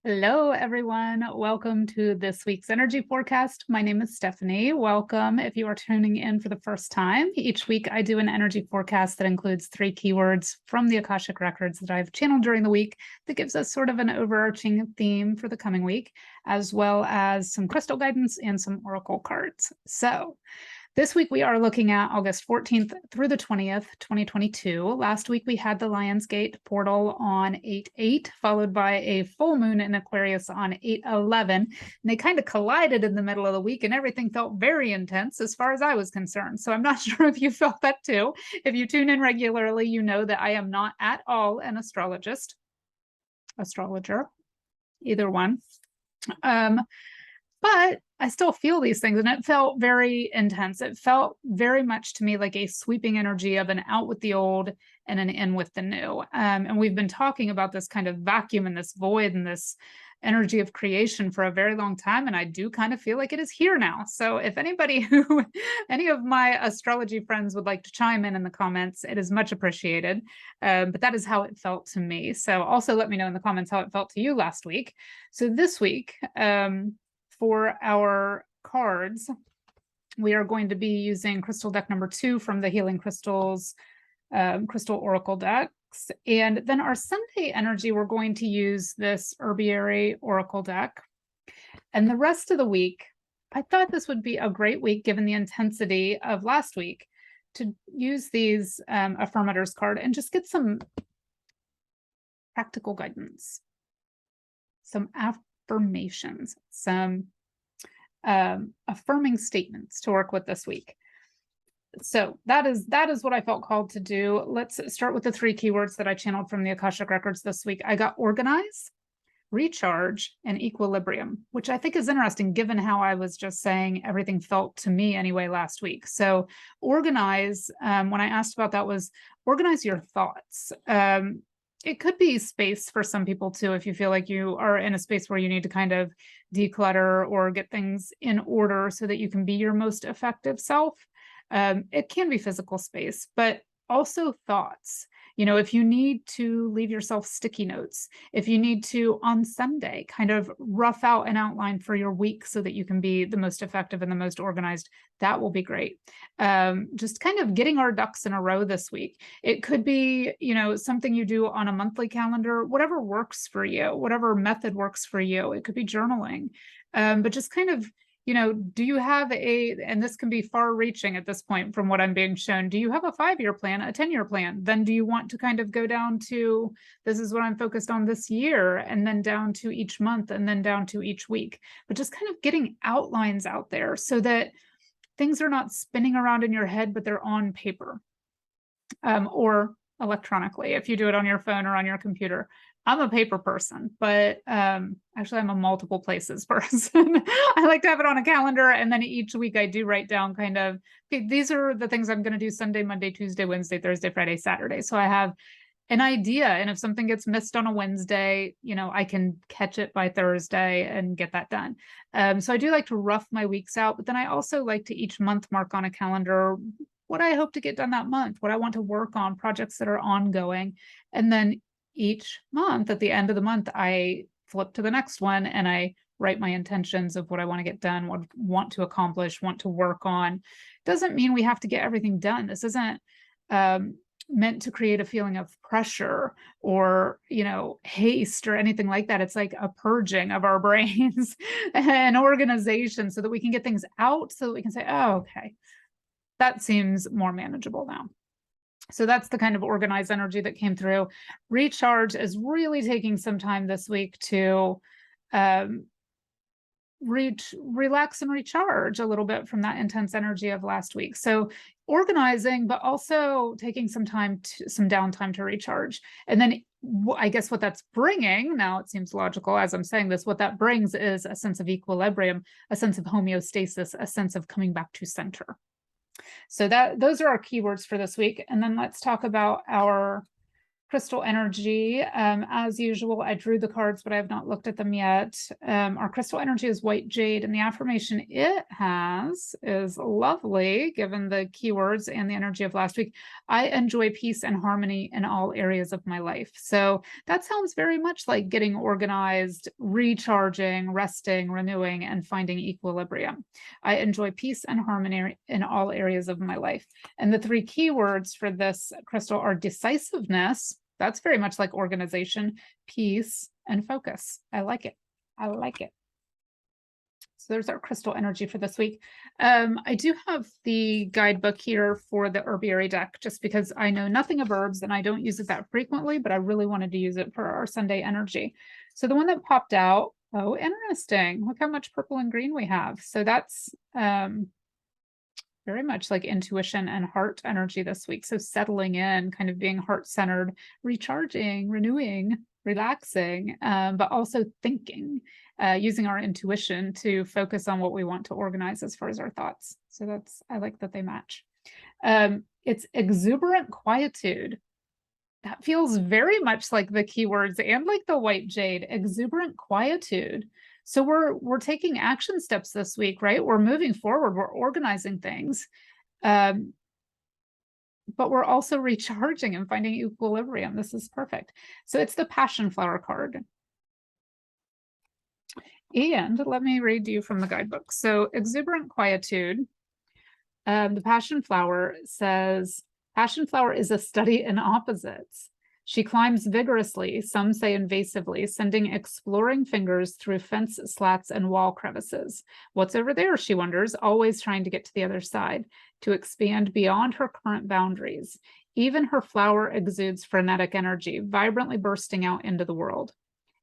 Hello, everyone. Welcome to this week's energy forecast. My name is Stephanie. Welcome if you are tuning in for the first time. Each week, I do an energy forecast that includes 3 keywords from the Akashic records that I've channeled during the week that gives us sort of an overarching theme for the coming week, as well as some crystal guidance and some oracle cards. So, this week, we are looking at August 14th through the 20th, 2022. Last week, we had the Lionsgate portal on 8/8, followed by a full moon in Aquarius on 8/11. And they kind of collided in the middle of the week, and everything felt very intense as far as I was concerned. So I'm not sure if you felt that too. If you tune in regularly, you know that I am not at all an astrologer, either one. But I still feel these things, and it felt very intense. It felt very much to me like a sweeping energy of an out with the old and an in with the new. And we've been talking about this kind of vacuum and this void and this energy of creation for a very long time. And I do kind of feel like it is here now. So if any of my astrology friends would like to chime in the comments, it is much appreciated. But that is how it felt to me. So also let me know in the comments how it felt to you last week. So this week, for our cards, we are going to be using crystal deck number 2 from the Healing Crystals Crystal Oracle decks. And then our Sunday energy, we're going to use this Herbiary Oracle deck. And the rest of the week, I thought this would be a great week, given the intensity of last week, to use these Affirmators card and just get some practical guidance, some affirmations, some affirming statements to work with this week. So that is what I felt called to do. Let's start with the 3 keywords that I channeled from the Akashic records this week. I got organize, recharge, and equilibrium, which I think is interesting given how I was just saying everything felt to me anyway last week. So organize, when I asked about that, was organize your thoughts. It could be space for some people too, if you feel like you are in a space where you need to kind of declutter or get things in order so that you can be your most effective self. It can be physical space, but also thoughts. You know, if you need to leave yourself sticky notes, if you need to on Sunday kind of rough out an outline for your week so that you can be the most effective and the most organized, that will be great. Just kind of getting our ducks in a row this week. It could be, you know, something you do on a monthly calendar, whatever works for you, whatever method works for you. It could be journaling, but just kind of, you know, do you have and this can be far reaching at this point from what I'm being shown, do you have a 5-year plan, a 10-year plan? Then do you want to kind of go down to, this is what I'm focused on this year, and then down to each month, and then down to each week? But just kind of getting outlines out there so that things are not spinning around in your head, but they're on paper, or electronically, if you do it on your phone or on your computer. I'm a paper person, but actually I'm a multiple places person. I like to have it on a calendar, and then each week I do write down kind of, okay, these are the things I'm going to do Sunday, Monday, Tuesday, Wednesday, Thursday, Friday, Saturday. So I have an idea, and if something gets missed on a Wednesday, you know, I can catch it by Thursday and get that done. So I do like to rough my weeks out, but then I also like to each month mark on a calendar what I hope to get done that month, what I want to work on, projects that are ongoing. And then each month, at the end of the month, I flip to the next one and I write my intentions of what I want to get done, what I want to accomplish, want to work on. Doesn't mean we have to get everything done. This isn't meant to create a feeling of pressure or, you know, haste or anything like that. It's like a purging of our brains and organization so that we can get things out, so that we can say, oh, okay, that seems more manageable now. So that's the kind of organized energy that came through. Recharge is really taking some time this week to relax and recharge a little bit from that intense energy of last week. So organizing, but also taking some downtime to recharge. And then I guess what that's bringing, now it seems logical as I'm saying this, what that brings is a sense of equilibrium, a sense of homeostasis, a sense of coming back to center. So those are our keywords for this week. And then let's talk about our crystal energy. As usual, I drew the cards, but I have not looked at them yet. Our crystal energy is white jade, and the affirmation it has is lovely, given the keywords and the energy of last week. I enjoy peace and harmony in all areas of my life. So that sounds very much like getting organized, recharging, resting, renewing, and finding equilibrium. I enjoy peace and harmony in all areas of my life. And the 3 keywords for this crystal are decisiveness. That's very much like organization, peace, and focus. I like it. I like it. So there's our crystal energy for this week. I do have the guidebook here for the herbiary deck, just because I know nothing of herbs and I don't use it that frequently, but I really wanted to use it for our Sunday energy. So the one that popped out, oh, interesting. Look how much purple and green we have. So that's very much like intuition and heart energy this week. So settling in, kind of being heart-centered, recharging, renewing, relaxing, but also thinking, using our intuition to focus on what we want to organize as far as our thoughts. So I like that they match. It's exuberant quietude. That feels very much like the keywords and like the white jade, exuberant quietude. So we're taking action steps this week, right? We're moving forward, we're organizing things, but we're also recharging and finding equilibrium. This is perfect. So it's the passion flower card. And let me read to you from the guidebook. So exuberant quietude, the passion flower says, passion flower is a study in opposites. She climbs vigorously, some say invasively, sending exploring fingers through fence slats and wall crevices. What's over there, she wonders, always trying to get to the other side, to expand beyond her current boundaries. Even her flower exudes frenetic energy, vibrantly bursting out into the world.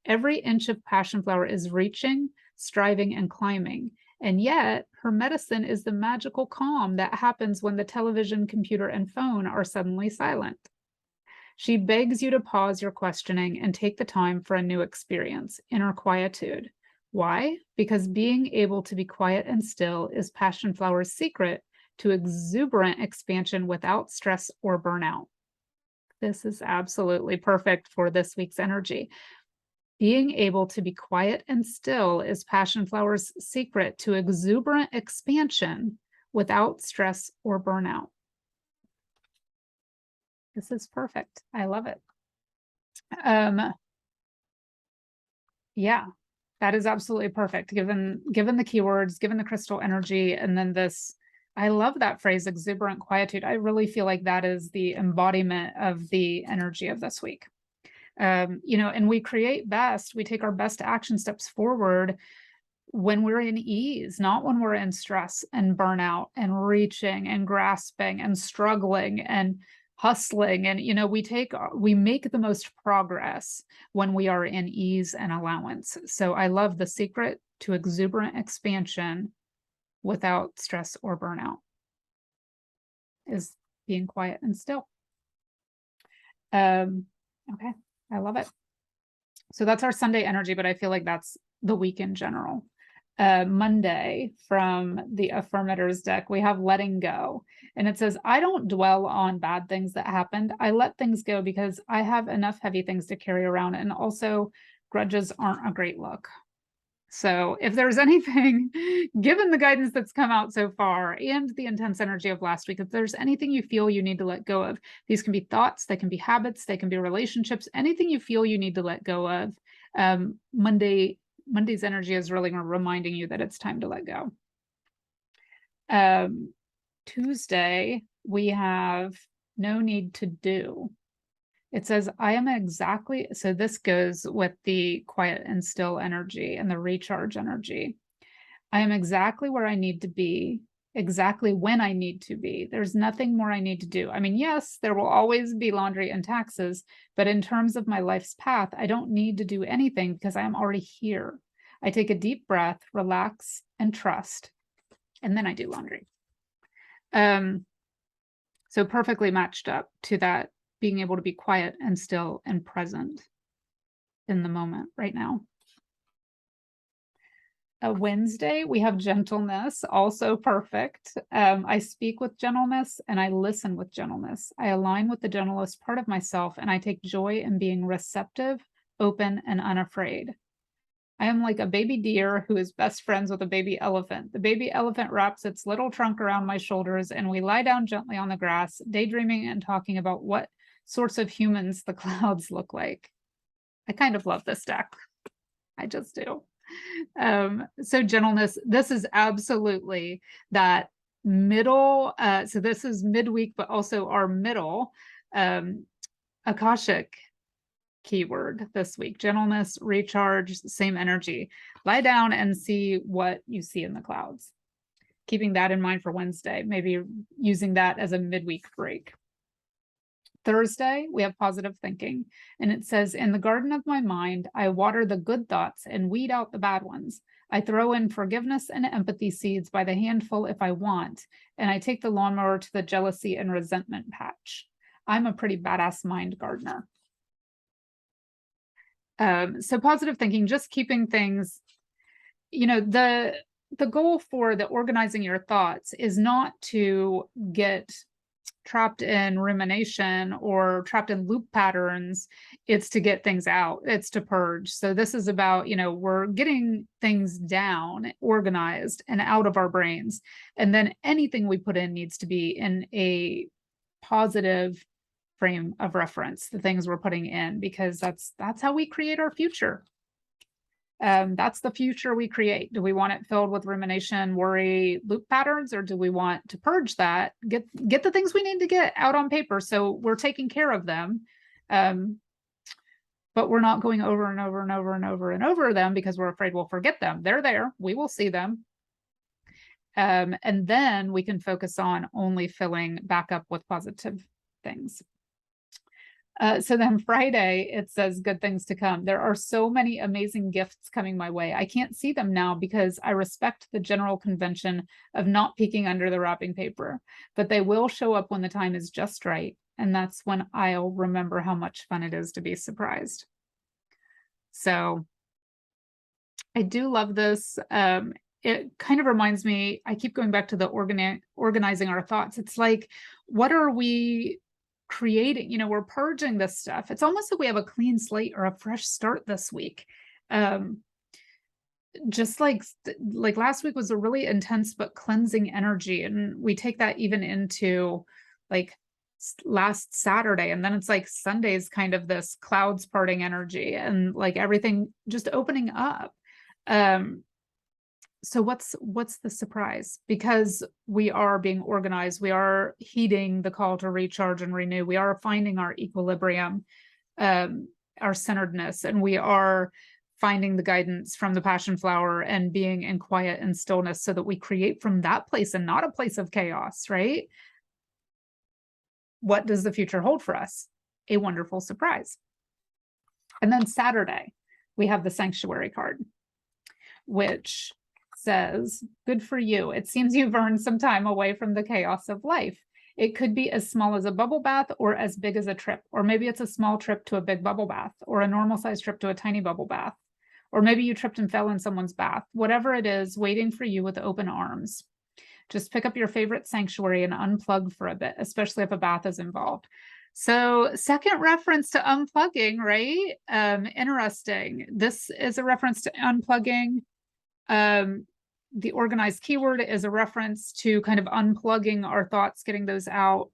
Every inch of passion flower is reaching, striving, and climbing. And yet, her medicine is the magical calm that happens when the television, computer, and phone are suddenly silent. She begs you to pause your questioning and take the time for a new experience, inner quietude. Why? Because being able to be quiet and still is passion flower's secret to exuberant expansion without stress or burnout. This is absolutely perfect for this week's energy. Being able to be quiet and still is passion flower's secret to exuberant expansion without stress or burnout. This is perfect. I love it. Yeah, that is absolutely perfect. Given the keywords, given the crystal energy, and then this, I love that phrase, exuberant quietude. I really feel like that is the embodiment of the energy of this week. You know, and we create best, we take our best action steps forward when we're in ease, not when we're in stress and burnout and reaching and grasping and struggling and hustling. And, you know, we make the most progress when we are in ease and allowance. So I love the secret to exuberant expansion without stress or burnout is being quiet and still. Okay, I love it. So that's our Sunday energy, but I feel like that's the week in general. Monday from the Affirmators deck, we have letting go. And it says, I don't dwell on bad things that happened. I let things go because I have enough heavy things to carry around. And also grudges aren't a great look. So if there's anything, given the guidance that's come out so far and the intense energy of last week, if there's anything you feel you need to let go of, these can be thoughts, they can be habits, they can be relationships, anything you feel you need to let go of. Monday's energy is really reminding you that it's time to let go. Tuesday, we have no need to do. It says, I am exactly, so this goes with the quiet and still energy and the recharge energy. I am exactly where I need to be, exactly when I need to be. There's nothing more I need to do. I mean, yes, there will always be laundry and taxes, but in terms of my life's path, I don't need to do anything because I am already here. I take a deep breath, relax, and trust, and then I do laundry. So perfectly matched up to that, being able to be quiet and still and present in the moment right now. Wednesday, we have gentleness, also perfect. I speak with gentleness and I listen with gentleness. I align with the gentlest part of myself and I take joy in being receptive, open, and unafraid. I am like a baby deer who is best friends with a baby elephant. The baby elephant wraps its little trunk around my shoulders and we lie down gently on the grass, daydreaming and talking about what sorts of humans the clouds look like. I kind of love this deck. I just do. So gentleness, this is absolutely that middle. So this is midweek, but also our middle Akashic keyword this week. Gentleness, recharge, same energy. Lie down and see what you see in the clouds. Keeping that in mind for Wednesday, maybe using that as a midweek break. Thursday, we have positive thinking, and it says, in the garden of my mind, I water the good thoughts and weed out the bad ones. I throw in forgiveness and empathy seeds by the handful if I want, and I take the lawnmower to the jealousy and resentment patch. I'm a pretty badass mind gardener. So positive thinking, just keeping things, you know, the goal for the organizing your thoughts is not to get trapped in rumination or trapped in loop patterns. It's to get things out. It's to purge. So this is about, you know, we're getting things down, organized and out of our brains. And then anything we put in needs to be in a positive frame of reference, the things we're putting in, because that's how we create our future. That's the future we create. Do we want it filled with rumination, worry, loop patterns, or do we want to purge that, get the things we need to get out on paper so we're taking care of them, but we're not going over and over and over and over and over them because we're afraid we'll forget them. They're there. We will see them. And then we can focus on only filling back up with positive things. So then Friday, it says good things to come. There are so many amazing gifts coming my way. I can't see them now because I respect the general convention of not peeking under the wrapping paper, but they will show up when the time is just right. And that's when I'll remember how much fun it is to be surprised. So I do love this. It kind of reminds me, I keep going back to the organizing our thoughts. It's like, what are we creating? You know, we're purging this stuff. It's almost like we have a clean slate or a fresh start this week. Just like last week was a really intense but cleansing energy, and we take that even into like last Saturday, and then it's like Sunday's kind of this clouds parting energy and like everything just opening up. So what's the surprise? Because we are being organized, we are heeding the call to recharge and renew, we are finding our equilibrium, our centeredness, and we are finding the guidance from the passion flower and being in quiet and stillness so that we create from that place and not a place of chaos, right? What does the future hold for us? A wonderful surprise. And then Saturday, we have the sanctuary card, which says, good for you. It seems you've earned some time away from the chaos of life. It could be as small as a bubble bath or as big as a trip, or maybe it's a small trip to a big bubble bath or a normal size trip to a tiny bubble bath, or maybe you tripped and fell in someone's bath. Whatever it is, waiting for you with open arms. Just pick up your favorite sanctuary and unplug for a bit, especially if a bath is involved. So second reference to unplugging, right? Interesting. This is a reference to unplugging. The organized keyword is a reference to kind of unplugging our thoughts, getting those out,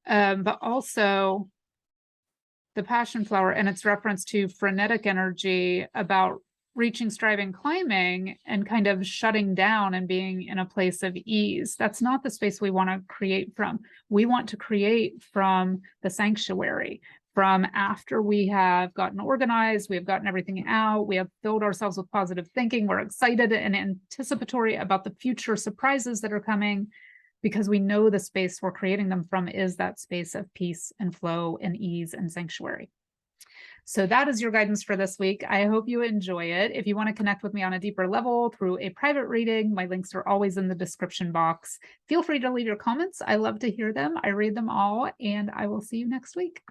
but also the passion flower and its reference to frenetic energy about reaching, striving, climbing, and kind of shutting down and being in a place of ease. That's not the space we want to create from. We want to create from the sanctuary, from after we have gotten organized, we have gotten everything out, we have filled ourselves with positive thinking, we're excited and anticipatory about the future surprises that are coming, because we know the space we're creating them from is that space of peace and flow and ease and sanctuary. So that is your guidance for this week. I hope you enjoy it. If you want to connect with me on a deeper level through a private reading, my links are always in the description box. Feel free to leave your comments. I love to hear them. I read them all, and I will see you next week.